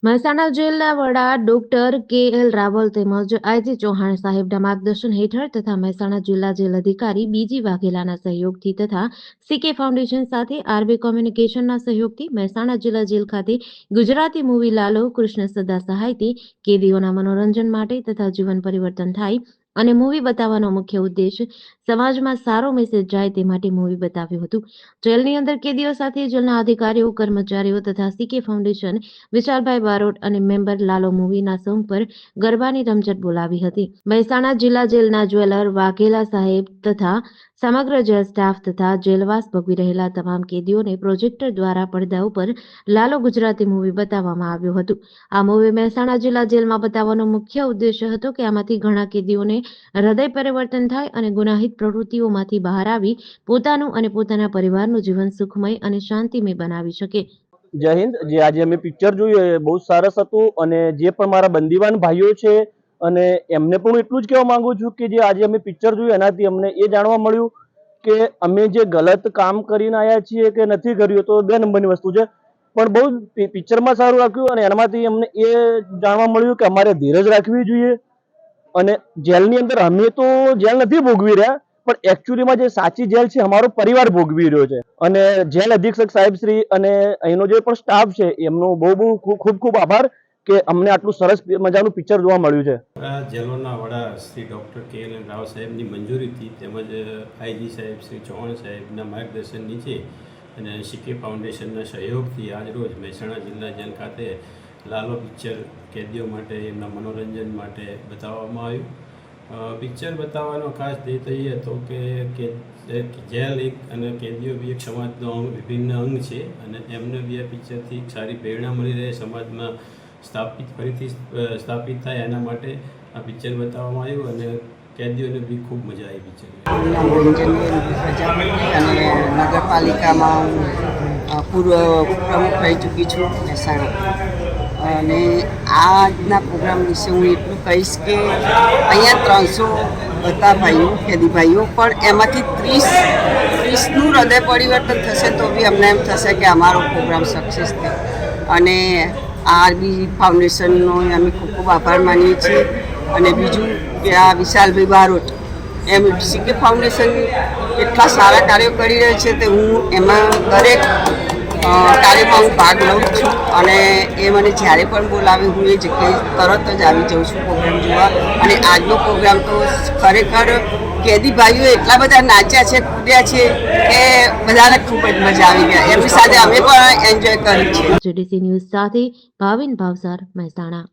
મહેસાણા જેલના વડા ડોક્ટર કે.એલ. રાવલ તેમજ આઈજી ચૌહાણ સાહેબના માર્ગદર્શન હેઠળ તથા મહેસાણા જિલ્લા જેલ અધિકારી બીજી વાઘેલાના સહયોગથી તથા સીકે ફાઉન્ડેશન સાથે આરબી કોમ્યુનિકેશનના સહયોગથી મહેસાણા જિલ્લા જેલ ખાતે ગુજરાતી મૂવી લાલો કૃષ્ણ સદા સહાયથી કેદીઓના મનોરંજન માટે તથા જીવન પરિવર્તન થાય અને મૂવી બતાવવાનો મુખ્ય ઉદ્દેશ સમાજમાં સારો મેસેજ જાય તે માટે મૂવી બતાવ્યું હતું. જેલની અંદર કેદીઓ સાથે જેલના અધિકારીઓ કર્મચારીઓ તથા સીકે ફાઉન્ડેશન વિશાલભાઈ બારોટ અને મેમ્બર લાલો મૂવીના સોંગ પર ગરબાની રમઝટ બોલાવી હતી. મહેસાણા જિલ્લા જેલના જ્વેલર વાઘેલા સાહેબ તથા સમગ્ર જેલ સ્ટાફ તથા જેલવાસ ભોગવી રહેલા તમામ કેદીઓને પ્રોજેક્ટર દ્વારા પડદા ઉપર લાલો ગુજરાતી મૂવી બતાવવામાં આવ્યું હતું. આ મૂવી મહેસાણા જિલ્લા જેલમાં બતાવવાનો મુખ્ય ઉદ્દેશ્ય હતો કે આમાંથી ઘણા કેદીઓને હૃદય પરિવર્તન થાય અને ગુનાહિત પ્રવૃત્તિઓમાંથી બહાર આવી પોતાનું અને પોતાના પરિવારનું જીવન સુખમય અને શાંતિમય બનાવી શકે. જય હિન્દ. જે આજે અમે પિક્ચર જોયું એ બહુ સરસ હતું અને જે પણ મારા બંદીવાન ભાઈઓ છે અને એમને પણ હું એટલું જ કહેવા માંગુ છું કે જે આજે અમે પિક્ચર જોયું એનાથી અમને એ જાણવા મળ્યું કે અમે જે ગલત કામ કરીને આવ્યા છીએ કે નથી કર્યું તો બે નંબરની વસ્તુ છે, પણ બહુ પિક્ચરમાં સારું રાખ્યું અને એનામાંથી અમને એ જાણવા મળ્યું કે અમારે ધીરજ રાખવી જોઈએ અને જેલની અંદર અમે તો જેલ નથી ભોગવી રહ્યા પણ એકચ્યુઅલીમાં જે સાચી જેલ છે અમારો પરિવાર ભોગવી રહ્યો છે અને જેલ અધિક્ષક સાહેબ શ્રી અને અહીંનો જે પણ સ્ટાફ છે એમનો બહુ ખૂબ ખૂબ આભાર કે અમને આટલું સરસ મજાનું પિક્ચર જોવા મળ્યું છે. જેલોના વડા શ્રી ડૉક્ટર કે.એલ. રાવ સાહેબની મંજૂરીથી તેમજ આઈજી સાહેબ શ્રી ચૌહાણ સાહેબના માર્ગદર્શન નીચે અને સીકે ફાઉન્ડેશનના સહયોગથી આજરોજ મહેસાણા જિલ્લા જેલ ખાતે લાલો પિક્ચર કેદીઓ માટે એમના મનોરંજન માટે બતાવવામાં આવ્યું. પિક્ચર બતાવવાનો ખાસ ધ્યેય એ હતો કે જેલ એક અને કેદીઓ બી એક સમાજનો વિભિન્ન અંગ છે અને એમને બી આ પિક્ચરથી સારી પ્રેરણા મળી રહે, સમાજમાં ફરીથી સ્થાપિત થાય એના માટે આ પિક્ચર બતાવવામાં આવ્યું અને કેદીઓને બી ખૂબ મજા આવી પિક્ચર. અને નગરપાલિકામાં પૂર્વ પ્રમુખ રહી ચૂકી છું મહેસાણા. અને આજના પ્રોગ્રામ વિશે હું એટલું કહીશ કે અહીંયા 300 બધા ભાઈઓ કેદી ભાઈઓ પણ એમાંથી 30નું હૃદય પરિવર્તન થશે તો બી અમને એમ થશે કે અમારો પ્રોગ્રામ સક્સેસ થયો. અને આરબી ફાઉન્ડેશનનો અમે ખૂબ ખૂબ આભાર માનીએ છીએ. અને બીજું કે આ વિશાલભાઈ બારોટ એમ સીકે ફાઉન્ડેશન એટલા સારા કાર્યો કરી રહ્યા છે તે હું એમાં દરેક કાર્યમાં હું ભાગ લઉં છું અને એ મને જ્યારે પણ બોલાવે હું એ જગ્યાએ તરત જ આવી જાઉં છું પ્રોગ્રામ જોવા. અને આજનો પ્રોગ્રામ તો ખરેખર કેદી ભાઈઓ એટલા બધા નાચ્યા છે, કૂદ્યા છે કે બધાને ખૂબ જ મજા આવી ગયા. એમની સાથે અમે પણ એન્જોય કરી છે. જીડીસી ન્યૂઝ સાથે ભાવિન ભાવસાર, મહેસાણા.